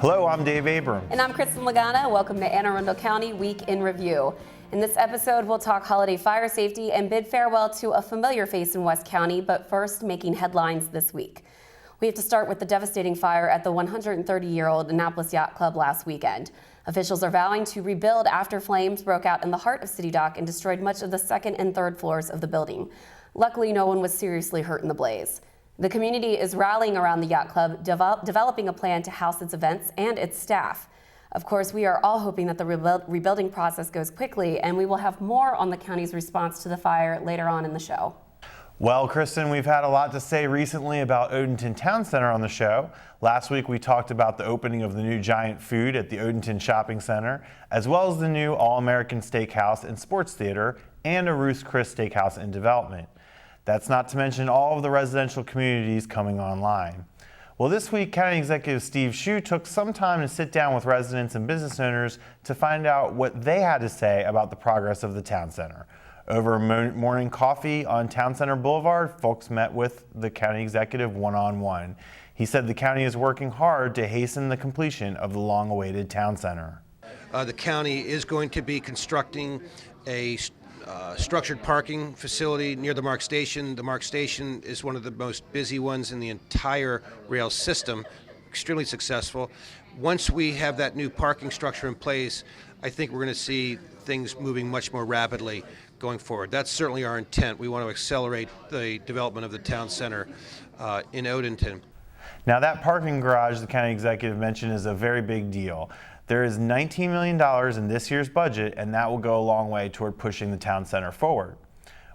Hello, I'm Dave Abrams. And I'm Kristin Lagana. Welcome to Arundel County Week in Review. In this episode, we'll talk holiday fire safety and bid farewell to a familiar face in West County, but first, making headlines this week. We have to start with the devastating fire at the 130-year-old Annapolis Yacht Club last weekend. Officials are vowing to rebuild after flames broke out in the heart of City Dock and destroyed much of the second and third floors of the building. Luckily, no one was seriously hurt in the blaze. The community is rallying around the Yacht Club, developing a plan to house its events and its staff. Of course, we are all hoping that the rebuilding process goes quickly, and we will have more on the county's response to the fire later on in the show. Well, Kristin, we've had a lot to say recently about Odenton Town Center on the show. Last week, we talked about the opening of the new giant food at the Odenton Shopping Center, as well as the new All-American Steakhouse and Sports Theater and a Ruth's Chris Steakhouse in development. That's not to mention all of the residential communities coming online. Well, this week, County Executive Steve Schuh took some time to sit down with residents and business owners to find out what they had to say about the progress of the town center. Over morning coffee on Town Center Boulevard, folks met with the county executive one-on-one. He said the county is working hard to hasten the completion of the long-awaited town center. The county is going to be constructing a structured parking facility near the MARC station. The MARC station is one of the most busy ones in the entire rail system, extremely successful. Once we have that new parking structure in place, I think we're going to see things moving much more rapidly going forward. That's certainly our intent. We want to accelerate the development of the town center in Odenton. Now, that parking garage the county executive mentioned is a very big deal. There is $19 million in this year's budget, and that will go a long way toward pushing the town center forward.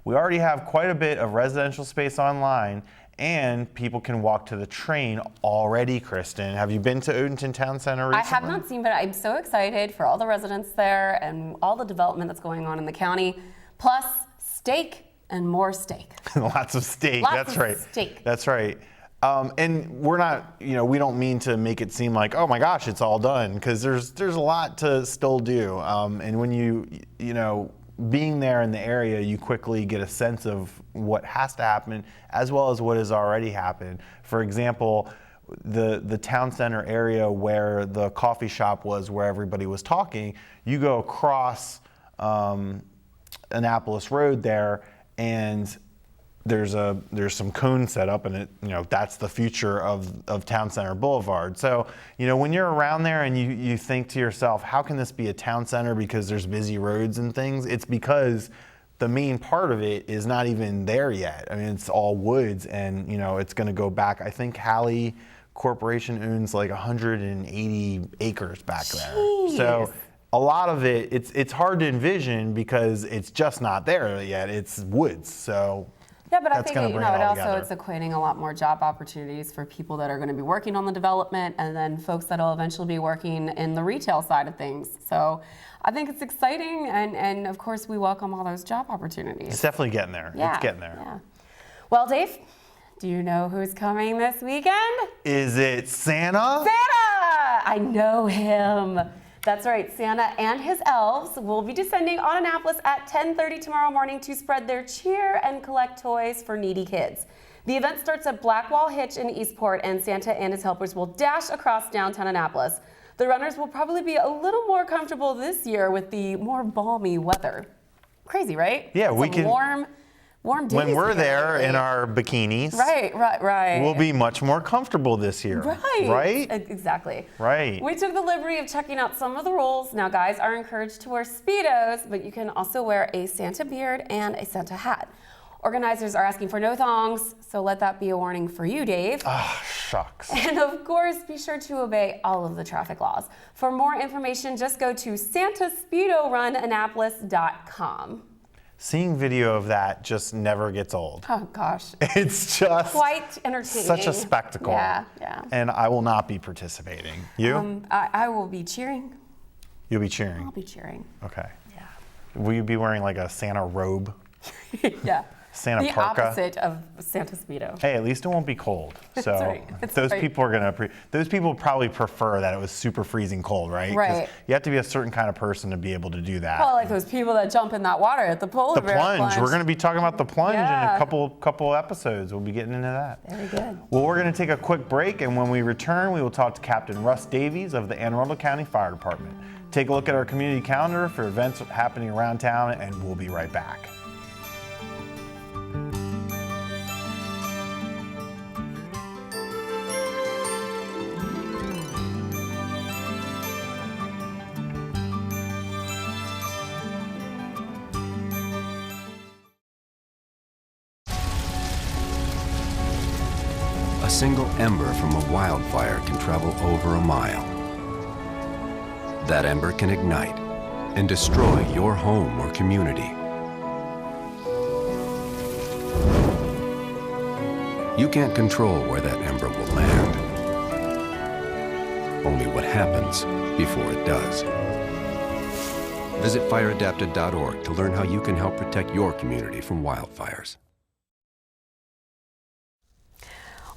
We already have quite a bit of residential space online, and people can walk to the train already, Kristin. Have you been to Odenton Town Center recently? I have not seen, but I'm so excited for all the residents there and all the development that's going on in the county, plus steak and more steak. Lots of steak, that's right. Steak. That's right. And we're not, we don't mean to make it seem like, oh my gosh, it's all done, because there's a lot to still do. And when being there in the area, you quickly get a sense of what has to happen, as well as what has already happened. For example, the town center area where the coffee shop was, where everybody was talking, you go across Annapolis Road there, and there's some cones set up, and it that's the future of Town Center Boulevard. So when you're around there and you think to yourself, how can this be a town center because there's busy roads and things? It's because the main part of it is not even there yet. I mean, it's all woods, and it's going to go back. I think Halley Corporation owns like 180 acres back there. Jeez. So a lot of it's hard to envision because it's just not there yet. It's woods. So yeah, but I that's think gonna bring it all together. it's equating a lot more job opportunities for people that are going to be working on the development, and then folks that will eventually be working in the retail side of things. So I think it's exciting, and of course we welcome all those job opportunities. It's definitely getting there. Yeah, it's getting there. Yeah. Well, Dave, do you know who's coming this weekend? Is it Santa? Santa! I know him. That's right, Santa and his elves will be descending on Annapolis at 10:30 tomorrow morning to spread their cheer and collect toys for needy kids. The event starts at Blackwall Hitch in Eastport, and Santa and his helpers will dash across downtown Annapolis. The runners will probably be a little more comfortable this year with the more balmy weather. Crazy, right? Yeah, we can. Warm days. When we're here, there right? in our bikinis, Right. we'll be much more comfortable this year. Right? Exactly. Right. We took the liberty of checking out some of the rules. Now, guys are encouraged to wear Speedos, but you can also wear a Santa beard and a Santa hat. Organizers are asking for no thongs, so let that be a warning for you, Dave. Ah, shucks. And of course, be sure to obey all of the traffic laws. For more information, just go to santaspeedorunannapolis.com. Seeing video of that just never gets old. Oh gosh. It's just quite entertaining. Such a spectacle. Yeah. And I will not be participating. You? I will be cheering. You'll be cheering? I'll be cheering. Okay. Yeah. Will you be wearing like a Santa robe? Yeah. Santa The parka. opposite of Santa Speedo. Hey, at least it won't be cold. So right. That's those right. people are gonna those people probably prefer that it was super freezing cold, right? 'Cause Right. you have to be a certain kind of person to be able to do that. Well, like those people that jump in that water at the polar The bear plunge. We're going to be talking about the plunge in Yeah. a couple episodes. We'll be getting into that. Very good. Well, we're going to take a quick break, and when we return, we will talk to Captain Russ Davies of the Anne Arundel County Fire Department. Take a look at our community calendar for events happening around town, and we'll be right back. A single ember from a wildfire can travel over a mile. That ember can ignite and destroy your home or community. You can't control where that ember will land. Only what happens before it does. Visit fireadapted.org to learn how you can help protect your community from wildfires.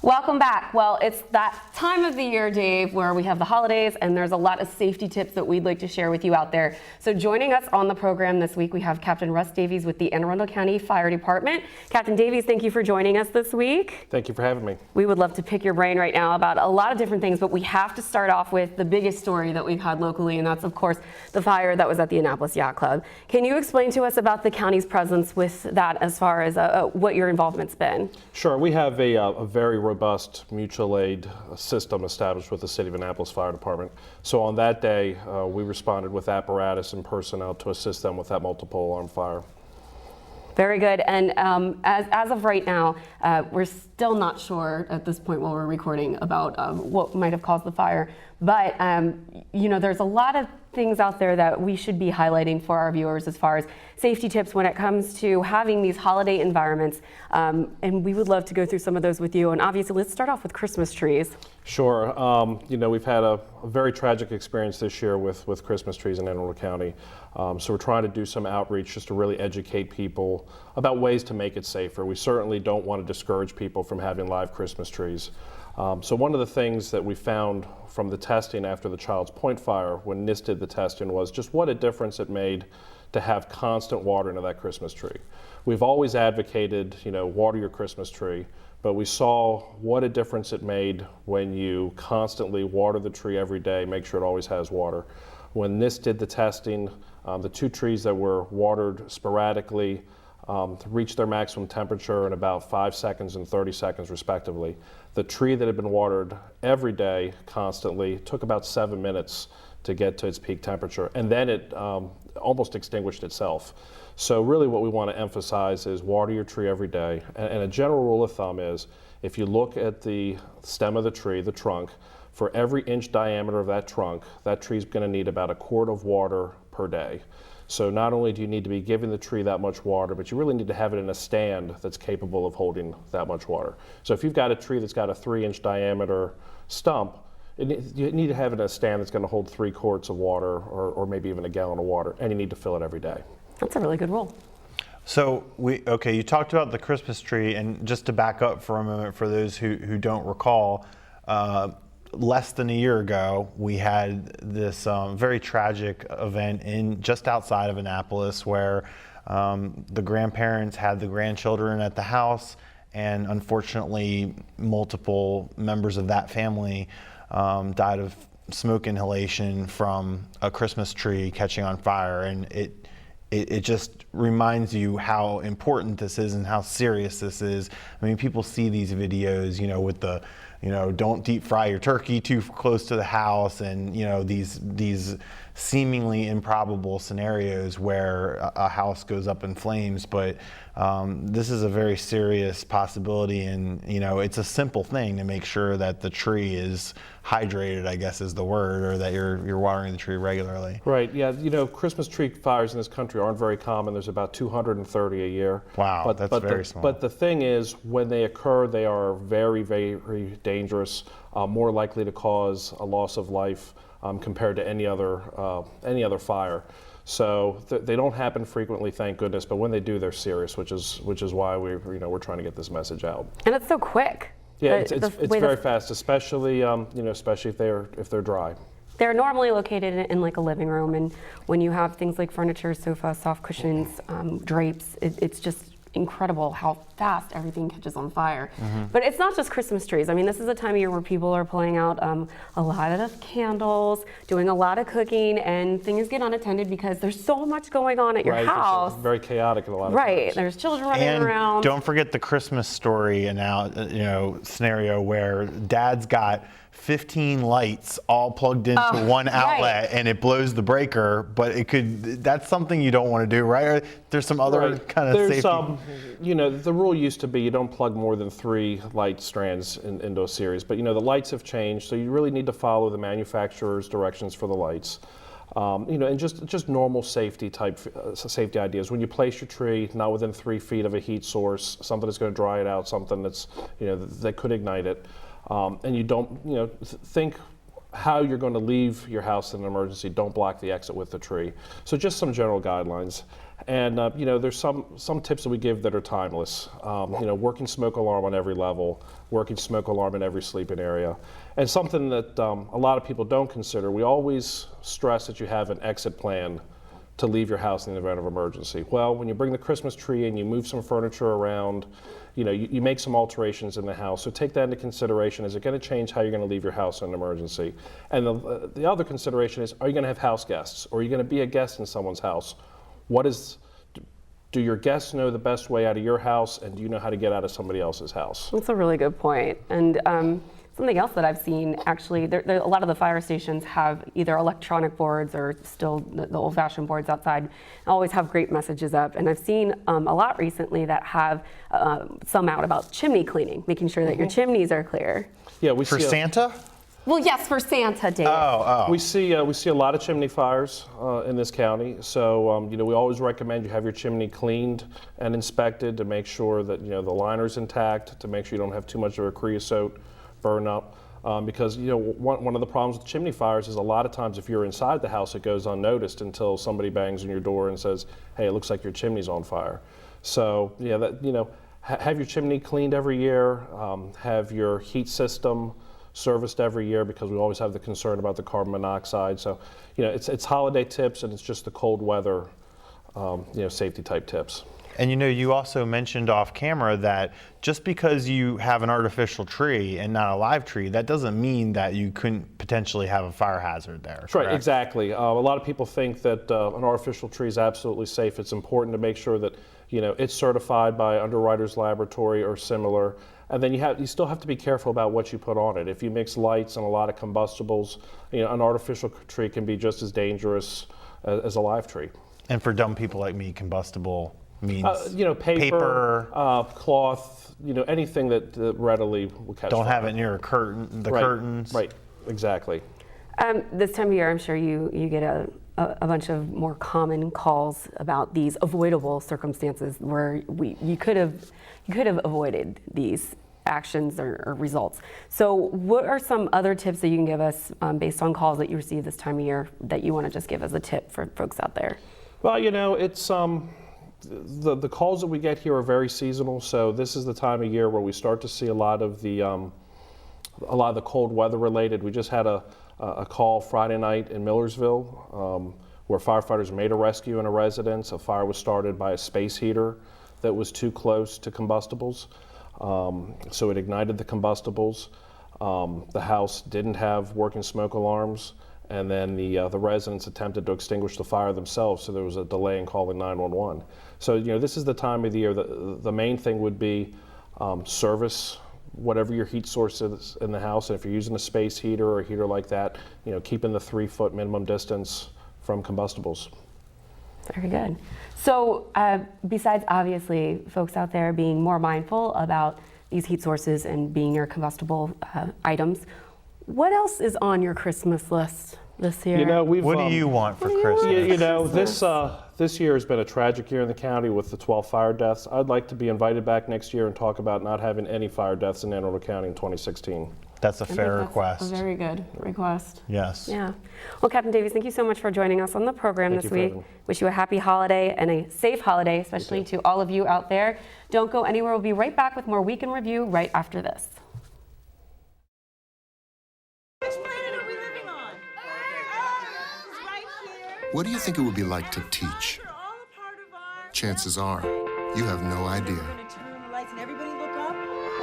Welcome back. Well, it's that time of the year, Dave, where we have the holidays and there's a lot of safety tips that we'd like to share with you out there. So joining us on the program this week, we have Captain Russ Davies with the Anne Arundel County Fire Department. Captain Davies, thank you for joining us this week. Thank you for having me. We would love to pick your brain right now about a lot of different things, but we have to start off with the biggest story that we've had locally, and that's, of course, the fire that was at the Annapolis Yacht Club. Can you explain to us about the county's presence with that as far as what your involvement's been? Sure, we have a very robust mutual aid system established with the City of Annapolis Fire Department. So on that day, we responded with apparatus and personnel to assist them with that multiple alarm fire. Very good. And as of right now, we're still not sure at this point while we're recording about what might have caused the fire. But, you know, there's a lot of things out there that we should be highlighting for our viewers as far as safety tips when it comes to having these holiday environments. And we would love to go through some of those with you. And obviously, let's start off with Christmas trees. Sure. You know, we've had a very tragic experience this year with Christmas trees in Anne Arundel County. So we're trying to do some outreach just to really educate people about ways to make it safer. We certainly don't want to discourage people from having live Christmas trees. So one of the things that we found from the testing after the Child's Point fire, when NIST did the testing, was just what a difference it made to have constant watering of that Christmas tree. We've always advocated, you know, water your Christmas tree, but we saw what a difference it made when you constantly water the tree every day, make sure it always has water. When NIST did the testing, the two trees that were watered sporadically reached their maximum temperature in about 5 seconds and 30 seconds respectively. The tree that had been watered every day constantly took about 7 minutes to get to its peak temperature, and then it almost extinguished itself. So really what we want to emphasize is water your tree every day, and a general rule of thumb is if you look at the stem of the tree, the trunk, for every inch diameter of that trunk, that tree is going to need about a quart of water per day. So not only do you need to be giving the tree that much water, but you really need to have it in a stand that's capable of holding that much water. So if you've got a tree that's got a 3-inch diameter stump, you need to have it in a stand that's going to hold 3 quarts of water or maybe even a gallon of water, and you need to fill it every day. That's a really good rule. So you talked about the Christmas tree, and just to back up for a moment for those who don't recall, less than a year ago, we had this very tragic event just outside of Annapolis where the grandparents had the grandchildren at the house, and unfortunately multiple members of that family died of smoke inhalation from a Christmas tree catching on fire. And it just reminds you how important this is and how serious this is. I mean, people see these videos, you know, with the, you know, don't deep fry your turkey too close to the house, and, you know, these seemingly improbable scenarios where a house goes up in flames. But this is a very serious possibility, and, you know, it's a simple thing to make sure that the tree is hydrated, I guess is the word, or that you're watering the tree regularly. Right, yeah, you know, Christmas tree fires in this country aren't very common. There's about 230 a year. Wow, that's very small. But the thing is, when they occur, they are very, very dangerous, more likely to cause a loss of life compared to any other fire. So they don't happen frequently, thank goodness, but when they do, they're serious, which is why we're trying to get this message out. And it's so quick. Yeah, it's very fast, especially especially if they're dry. They're normally located in like a living room, and when you have things like furniture, sofa, soft cushions, drapes, it's just incredible how fast everything catches on fire. But it's not just Christmas trees. I mean, this is a time of year where people are pulling out a lot of candles, doing a lot of cooking, and things get unattended because there's so much going on at your house. It's very chaotic in a lot of Right, times. there's children running around. Don't forget the Christmas story and now scenario where Dad's got 15 lights all plugged into one outlet and it blows the breaker, but that's something you don't want to do, right? There's some other kind of safety. The rule used to be you don't plug more than 3 light strands into a series, but the lights have changed, so you really need to follow the manufacturer's directions for the lights. And just normal safety safety ideas. When you place your tree, not within 3 feet of a heat source, something that's going to dry it out, something that's that could ignite it. And you don't, think how you're going to leave your house in an emergency. Don't block the exit with the tree. So just some general guidelines. And, there's some tips that we give that are timeless. Working smoke alarm on every level, working smoke alarm in every sleeping area. And something that a lot of people don't consider, we always stress that you have an exit plan to leave your house in the event of emergency. Well, when you bring the Christmas tree in, you move some furniture around, you make some alterations in the house. So take that into consideration. Is it going to change how you're going to leave your house in an emergency? And the other consideration is, are you going to have house guests? Or are you going to be a guest in someone's house? Do your guests know the best way out of your house, and do you know how to get out of somebody else's house? That's a really good point. And something else that I've seen, actually, a lot of the fire stations have either electronic boards or still the old-fashioned boards outside, always have great messages up. And I've seen a lot recently that have some out about chimney cleaning, making sure that your chimneys are clear. Yeah, For Santa? Well, yes, for Santa Day. We see a lot of chimney fires in this county. So we always recommend you have your chimney cleaned and inspected to make sure that the liner's intact, to make sure you don't have too much of a creosote burn up. Because one of the problems with chimney fires is a lot of times if you're inside the house, it goes unnoticed until somebody bangs on your door and says, "Hey, it looks like your chimney's on fire." So have your chimney cleaned every year. Have your heat system serviced every year, because we always have the concern about the carbon monoxide. So it's holiday tips, and it's just the cold weather safety type tips. And you also mentioned off camera that just because you have an artificial tree and not a live tree, that doesn't mean that you couldn't potentially have a fire hazard there. That's right, exactly. A lot of people think that an artificial tree is absolutely safe. It's important to make sure that it's certified by Underwriters Laboratory or similar. And then you still have to be careful about what you put on it. If you mix lights and a lot of combustibles, an artificial tree can be just as dangerous as a live tree. And for dumb people like me, combustible means paper, cloth, anything that readily will catch fire. Don't have it near curtains. Right, exactly. This time of year, I'm sure you get a bunch of more common calls about these avoidable circumstances where you could have avoided these actions or results. So what are some other tips that you can give us based on calls that you receive this time of year that you want to just give as a tip for folks out there? Well, it's the calls that we get here are very seasonal. So this is the time of year where we start to see a lot of the cold weather related. We just had a call Friday night in Millersville where firefighters made a rescue in a residence. A fire was started by a space heater that was too close to combustibles. So it ignited the combustibles. The house didn't have working smoke alarms, and then the residents attempted to extinguish the fire themselves, so there was a delay in calling 911. So this is the time of the year that the main thing would be service whatever your heat source is in the house, and if you're using a space heater or a heater like that, keeping the 3-foot minimum distance from combustibles. Very good. So besides obviously folks out there being more mindful about these heat sources and being near combustible items, what else is on your Christmas list this year? What do you want for Christmas? This year has been a tragic year in the county with the 12 fire deaths. I'd like to be invited back next year and talk about not having any fire deaths in Anne Arundel County in 2016. that's a fair request. A very good request. Yes. Yeah. Well, Captain Davies, thank you so much for joining us on the program Thank this you for week. having me. Wish you a happy holiday and a safe holiday, especially to all of you out there. Don't go anywhere. We'll be right back with more Week in Review right after this. Which planet are we living on? It's right here. What do you think it would be like to teach? They're all a part of our... Chances are, you have no idea. We're gonna turn on the lights and everybody look up.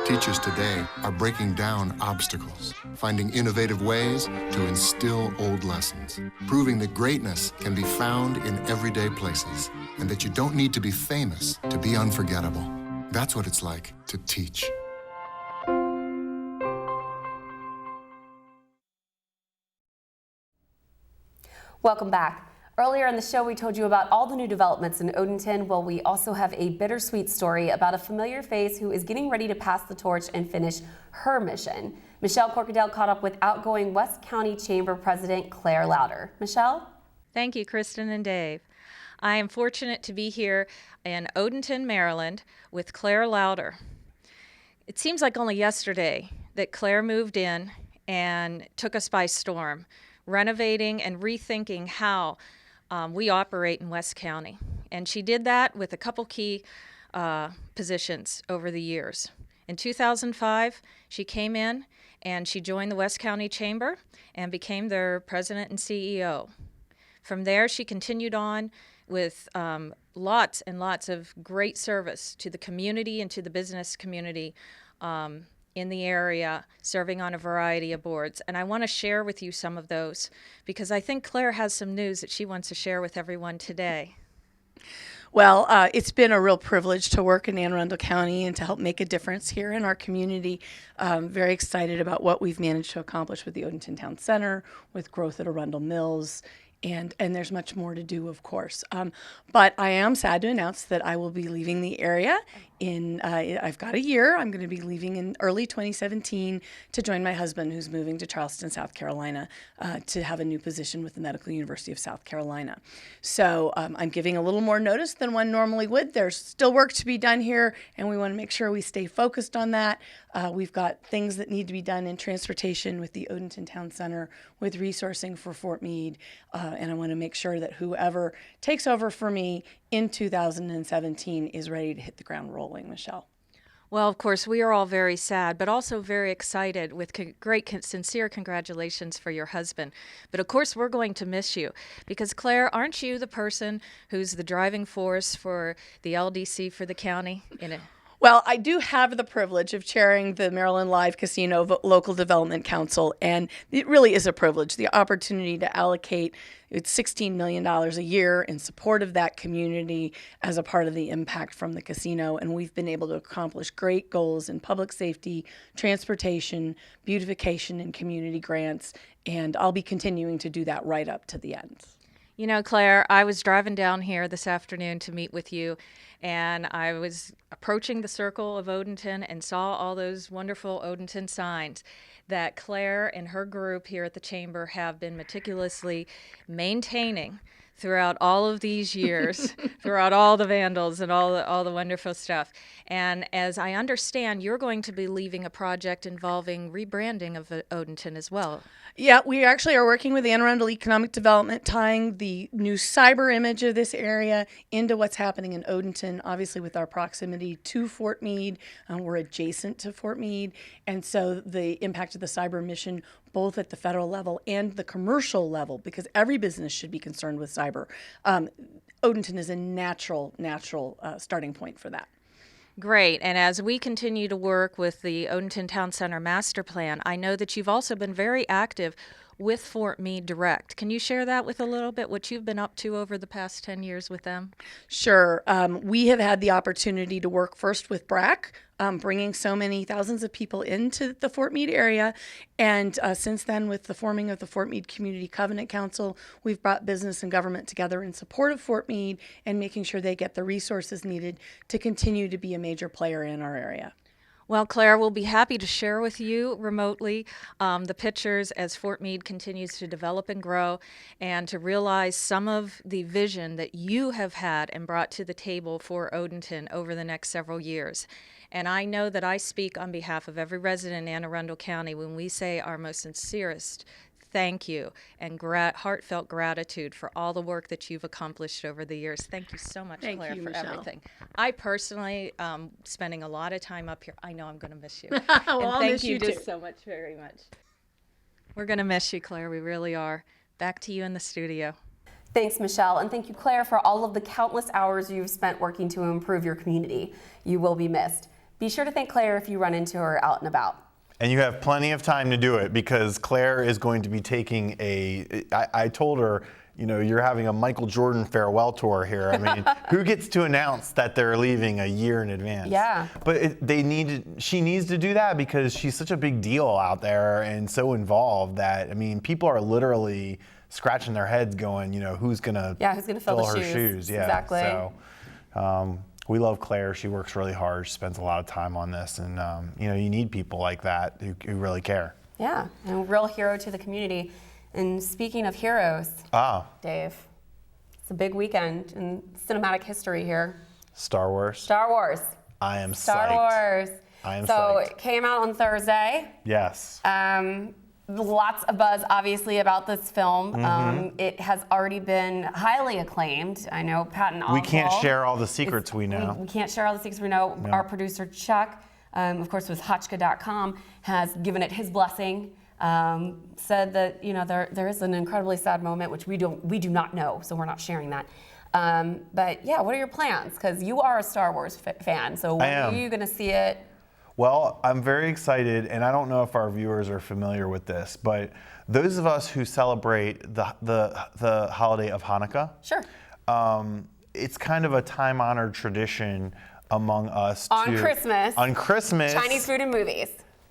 Teachers today are breaking down obstacles, finding innovative ways to instill old lessons, proving that greatness can be found in everyday places, and that you don't need to be famous to be unforgettable. That's what it's like to teach. Welcome back. Earlier in the show, we told you about all the new developments in Odenton. Well, we also have a bittersweet story about a familiar face who is getting ready to pass the torch and finish her mission. Michelle Corkadel caught up with outgoing West County Chamber President Claire Louder. Michelle? Thank you, Kristin and Dave. I am fortunate to be here in Odenton, Maryland, with Claire Louder. It seems like only yesterday that Claire moved in and took us by storm, renovating and rethinking how we operate in West County. And she did that with a couple key positions over the years. In 2005, she came in and she joined the West County Chamber and became their president and CEO. From there, she continued on with lots and lots of great service to the community and to the business community in the area, serving on a variety of boards. And I want to share with you some of those because I think Claire has some news that she wants to share with everyone today. Well, it's been a real privilege to work in Anne Arundel County and to help make a difference here in our community. Very excited about what we've managed to accomplish with the Odenton Town Center, with growth at Arundel Mills, and there's much more to do, of course. But I am sad to announce that I will be leaving the area in, I've got a year. I'm going to be leaving in early 2017 to join my husband, who's moving to Charleston, South Carolina, to have a new position with the Medical University of South Carolina. So I'm giving a little more notice than one normally would. There's still work to be done here, and we want to make sure we stay focused on that. We've got things that need to be done in transportation with the Odenton Town Center, with resourcing for Fort Meade, and I want to make sure that whoever takes over for me in 2017 is ready to hit the ground rolling, Michelle. Well, of course, we are all very sad, but also very excited with sincere congratulations for your husband. But of course, we're going to miss you because, Claire, aren't you the person who's the driving force for the LDC for the county? Well, I do have the privilege of chairing the Maryland Live Casino Local Development Council, and it really is a privilege, the opportunity to allocate $16 million a year in support of that community as a part of the impact from the casino. And we've been able to accomplish great goals in public safety, transportation, beautification, and community grants. And I'll be continuing to do that right up to the end. You know, Claire, I was driving down here this afternoon to meet with you, and I was approaching the circle of Odenton and saw all those wonderful Odenton signs that Claire and her group here at the Chamber have been meticulously maintaining throughout all of these years, throughout all the vandals and all the wonderful stuff. And as I understand, you're going to be leaving a project involving rebranding of Odenton as well. Yeah, we actually are working with Anne Arundel Economic Development, tying the new cyber image of this area into what's happening in Odenton. Obviously, with our proximity to Fort Meade, we're adjacent to Fort Meade, and so the impact of the cyber mission, both at the federal level and the commercial level, because every business should be concerned with cyber. Odenton is a natural starting point for that. Great. And as we continue to work with the Odenton Town Center Master Plan, I know that you've also been very active with Fort Meade Direct. Can you share that with a little bit, what you've been up to over the past 10 years with them? Sure. We have had the opportunity to work first with BRAC, bringing so many thousands of people into the Fort Meade area. And since then, with the forming of the Fort Meade Community Covenant Council, we've brought business and government together in support of Fort Meade and making sure they get the resources needed to continue to be a major player in our area. Well, Claire, we'll be happy to share with you remotely the pictures as Fort Meade continues to develop and grow, and to realize some of the vision that you have had and brought to the table for Odenton over the next several years. And I know that I speak on behalf of every resident in Anne Arundel County when we say our most sincerest thank you and heartfelt gratitude for all the work that you've accomplished over the years. Thank you so much, Thank Claire, you, for Michelle. everything. I personally, spending a lot of time up here, I know I'm going to miss you. Well, And I'll thank miss you just too. so much, very much. We're going to miss you, Claire. We really are. Back to you in the studio. Thanks, Michelle, and thank you, Claire, for all of the countless hours you've spent working to improve your community. You will be missed. Be sure to thank Claire if you run into her out and about. And you have plenty of time to do it because Claire is going to be taking I told her, you know, you're having a Michael Jordan farewell tour here. I mean, who gets to announce that they're leaving a year in advance? Yeah. But she needs to do that because she's such a big deal out there and so involved that, I mean, people are literally scratching their heads going, you know, who's going to fill the her shoes. Yeah. Exactly. So, we love Claire. She works really hard. She spends a lot of time on this. And, you know, you need people like that who really care. Yeah, and a real hero to the community. And speaking of heroes, Dave, it's a big weekend in cinematic history here. Star Wars. Star Wars. I am Star psyched. Wars. I am so psyched. it came out on Thursday. Yes. Lots of buzz, obviously, about this film. It has already been highly acclaimed. I know Patton Oswalt. We can't share all the secrets we know. We can't share all the secrets we know. No. Our producer, Chuck, of course, with Hotchka.com, has given it his blessing. Said that, you know, there is an incredibly sad moment, which we do not know, so we're not sharing that. But yeah, what are your plans? Because you are a Star Wars fan, so when are you going to see it? Well, I'm very excited, and I don't know if our viewers are familiar with this, but those of us who celebrate the holiday of Hanukkah, Sure. It's kind of a time-honored tradition among us On Christmas. On Christmas. Chinese food and movies.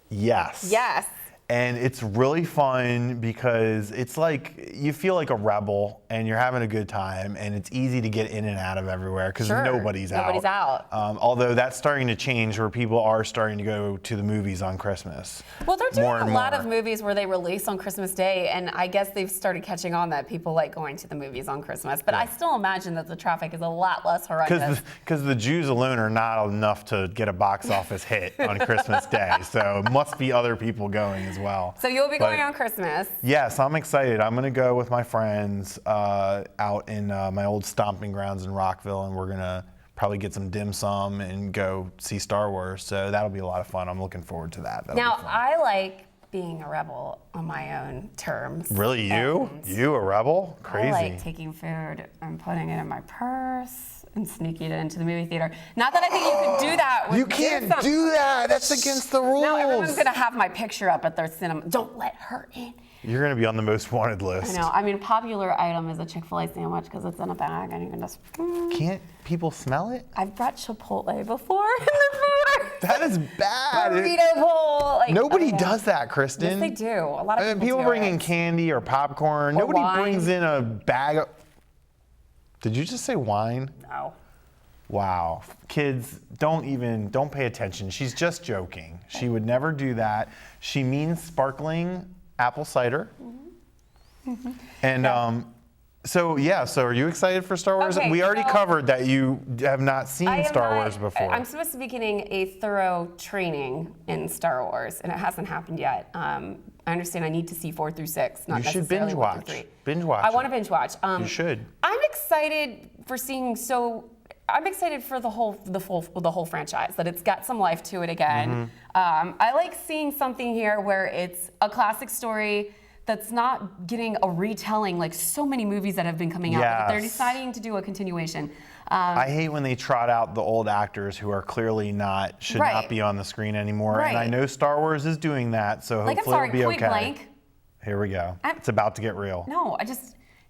Yes. Yes. And it's really fun because it's like you feel like a rebel and you're having a good time and it's easy to get in and out of everywhere because nobody's out. Nobody's out. Although that's starting to change where people are starting to go to the movies on Christmas. Well, they're doing More and a lot more. of movies where they release on Christmas Day, and I guess they've started catching on that people like going to the movies on Christmas. But I still imagine that the traffic is a lot less horrendous. Because the Jews alone are not enough to get a box office hit on Christmas Day. So it must be other people going as well. So you'll be going on Christmas. Yes, I'm excited. I'm going to go with my friends out in my old stomping grounds in Rockville, and we're going to probably get some dim sum and go see Star Wars. So that'll be a lot of fun. I'm looking forward to that. That'll Now, be fun. I like being a rebel on my own terms. Really, you? And You a rebel? Crazy. I like taking food and putting it in my purse and sneaking it into the movie theater. Not that I think you can do that with You can't dim sum. do that. That's against the rules. Now everyone's gonna have my picture up at their cinema. Don't let her in. You're going to be on the most wanted I list. know. I mean, a popular item is a Chick-fil-A sandwich because it's in a bag and you can just. Can't people smell it? I've brought Chipotle before in the theater. That is bad. Burrito bowl. Like, Nobody oh, yeah. does that, Kristen. Yes, they do. A lot of people do bring it. in candy or popcorn. Or Nobody wine. brings in a bag of. Did you just say wine? No. Wow. Kids, don't pay attention. She's just joking. She would never do that. She means sparkling apple cider. And so are you excited for Star Wars? Okay, We already so- covered that you have not seen I am Star not- Wars before. I'm supposed to be getting a thorough training in Star Wars, and it hasn't happened yet. I understand I need to see 4 through 6, not You should necessarily binge 1 watch. through 3. Binge watch I want it. to binge watch. You should. I'm excited for seeing. I'm excited for the whole franchise, that it's got some life to it again. I like seeing something here where it's a classic story that's not getting a retelling like so many movies that have been coming out. Like, they're Yes. deciding to do a continuation. I hate when they trot out the old actors who are clearly should Right. not be on the screen anymore. And I Right. know Star Wars is doing that, so hopefully I'm sorry, it'll be Point okay. Blank. Here we go. It's about to get real. No,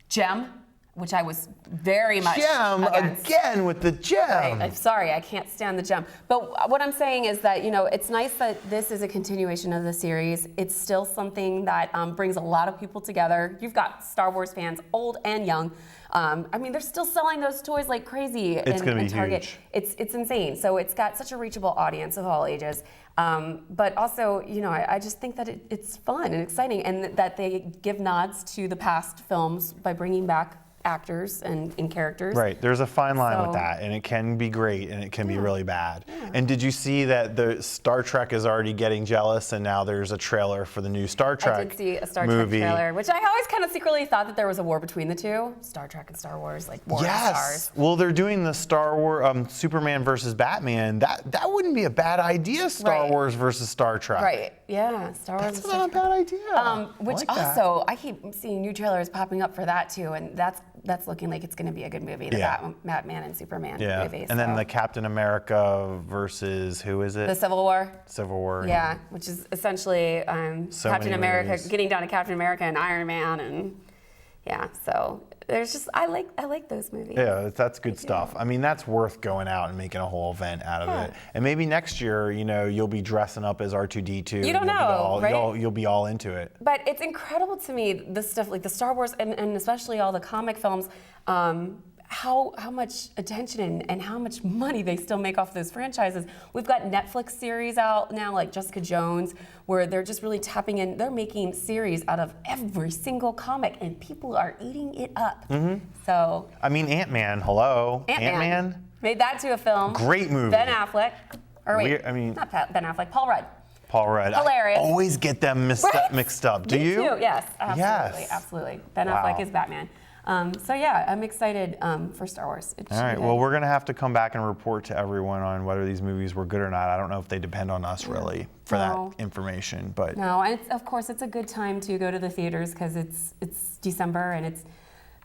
Jem. which I was very much Gem against. again with the gem. Right. I'm sorry, I can't stand the gem. But what I'm saying is that, it's nice that this is a continuation of the series. It's still something that brings a lot of people together. You've got Star Wars fans, old and young. They're still selling those toys like crazy in Target. Huge. It's insane. So it's got such a reachable audience of all ages. But also, I just think that it's fun and exciting, and that they give nods to the past films by bringing back actors and characters. Right, there's a fine line with So- that, and it can be great and it can be really bad. And did you see that the Star Trek is already getting jealous, and now there's a trailer for the new Star Trek I did see a Star movie. Trek trailer, which I always kind of secretly thought that there was a war between the two, Star Trek and Star Wars, like war of the stars. Yes. Well, they're doing the Star Wars Superman versus Batman. That wouldn't be a bad idea. Star Right. Wars versus Star Trek. Right. Yeah. Star Wars. That's and not a Star bad Trek. idea. Which I like that. also, I keep seeing new trailers popping up for that too, and that's looking like it's going to be a good movie. The Batman and Superman Yeah. movie. And then so. the Captain America versus who is it? The Civil War. Civil War. Yeah, which is essentially So Captain many America, movies. getting down to Captain America and Iron Man, and so there's just I like those movies. Yeah, that's good stuff. I mean, that's worth going out and making a whole event out of it. And maybe next year, you'll be dressing up as R2-D2. You don't know, right? You'll be all into it. But it's incredible to me, this stuff like the Star Wars and especially all the comic films, how much attention and how much money they still make off those franchises. We've got Netflix series out now, like Jessica Jones, where they're just really tapping in. They're making series out of every single comic, and people are eating it up. So I mean, Ant-Man, hello. Ant-Man made that to a film. Great movie. Ben Affleck, or wait, Weird- not Ben Affleck, Paul Rudd. Paul Rudd. Hilarious. I always get them mixed up. Do Me you? too, yes, absolutely, Yes. absolutely. Ben Wow. Affleck is Batman. So yeah, I'm excited for Star Wars. It All should right, be well, good. we're going to have to come back and report to everyone on whether these movies were good or not. I don't know if they depend on us, really, for No. that information. But No, and of course it's a good time to go to the theaters because it's December and it's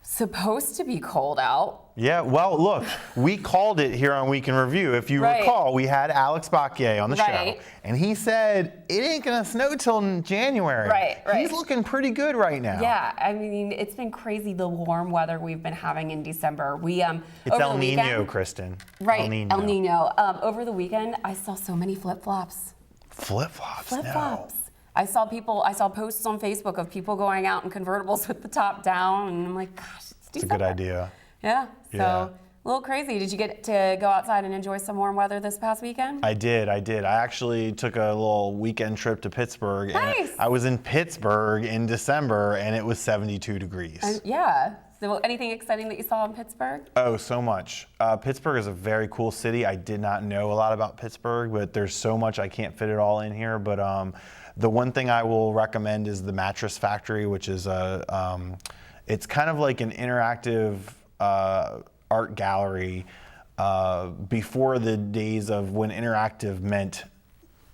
supposed to be cold out. yeah, well, look, we called it here on Week in Review. If you Right. recall, we had Alex Bacchier on the Right. show, and he said it ain't going to snow till January. Right. He's looking pretty good right now. Yeah, I mean it's been crazy the warm weather we've been having in December. We It's over El the Nino, weekend- Kristen. Right, El Nino. Over the weekend, I saw so many flip-flops. Flip-flops, Flip-flops. I saw posts on Facebook of people going out in convertibles with the top down, and I'm like, gosh, it's It's a December. good idea. Yeah, so Yeah. a little crazy. Did you get to go outside and enjoy some warm weather this past weekend? I did. I actually took a little weekend trip to Pittsburgh. Nice. And I was in Pittsburgh in December, and it was 72 degrees. Yeah. So anything exciting that you saw in Pittsburgh? Oh, so much. Pittsburgh is a very cool city. I did not know a lot about Pittsburgh, but there's so much I can't fit it all in here. But the one thing I will recommend is the Mattress Factory, which is it's kind of like an interactive art gallery before the days of when interactive meant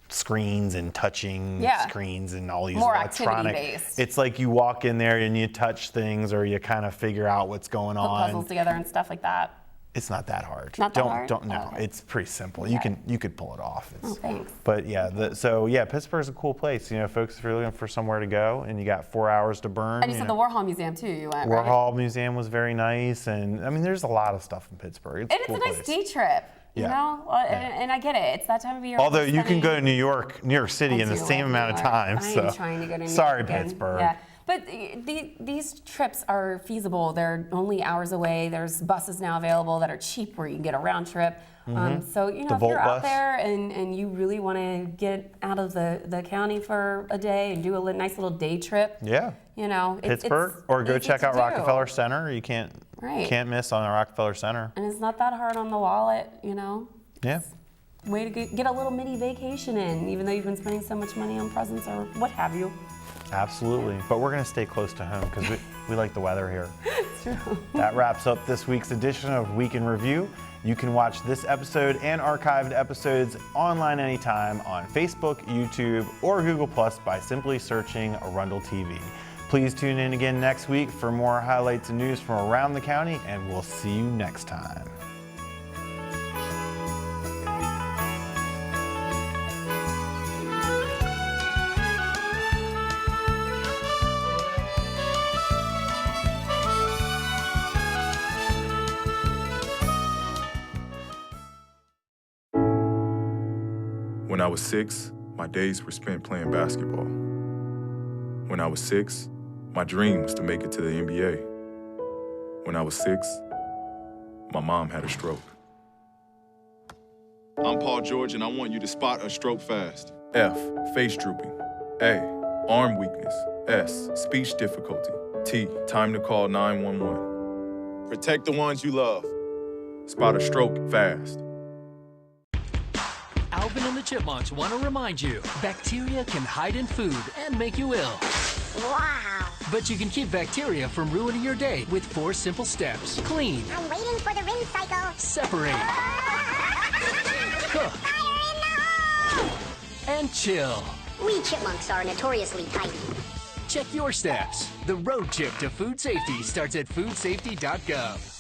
screens and touching screens and all these More electronic. activity-based. It's like you walk in there and you touch things or you kind of figure out what's going Put on. puzzles together and stuff like that. It's not that hard. Not that hard? Don't no. Okay. It's pretty simple. Okay. You could pull it off. Oh, thanks. But yeah, Pittsburgh's a cool place. Folks, if you're looking for somewhere to go and you got 4 hours to burn. And you said the Warhol Museum too. You went, right? Warhol Museum was very nice, and I mean, there's a lot of stuff in Pittsburgh. And it's cool a nice place. day trip. You Yeah. know, and I get it. It's that time of year. Although we're you can go to spending- New York City in the do. same amount of time. I So am trying to go to New sorry, York again. Pittsburgh. Yeah. But these trips are feasible. They're only hours away. There's buses now available that are cheap where you can get a round trip. So, The if Volt you're out bus. there and you really want to get out of the county for a day and do a nice little day trip, Yeah. Pittsburgh, it's or go easy check to out do. Rockefeller Center. You can't miss on the Rockefeller Center. And it's not that hard on the wallet, Yeah. Way to get a little mini vacation in, even though you've been spending so much money on presents or what have you. Absolutely. But we're going to stay close to home because we like the weather here. It's true. That wraps up this week's edition of Week in Review. You can watch this episode and archived episodes online anytime on Facebook, YouTube, or Google Plus by simply searching Arundel TV. Please tune in again next week for more highlights and news from around the county, and we'll see you next time. When I was 6, my days were spent playing basketball. When I was 6, my dream was to make it to the NBA. When I was 6, my mom had a stroke. I'm Paul George, and I want you to spot a stroke fast. F, face drooping. A, arm weakness. S, speech difficulty. T, time to call 911. Protect the ones you love. Spot a stroke fast. Alvin and the Chipmunks want to remind you, bacteria can hide in food and make you ill. Wow. But you can keep bacteria from ruining your day with 4 simple steps. Clean. I'm waiting for the rinse cycle. Separate. Cook. Fire in the hole! And chill. We chipmunks are notoriously tidy. Check your steps. The road trip to food safety starts at foodsafety.gov.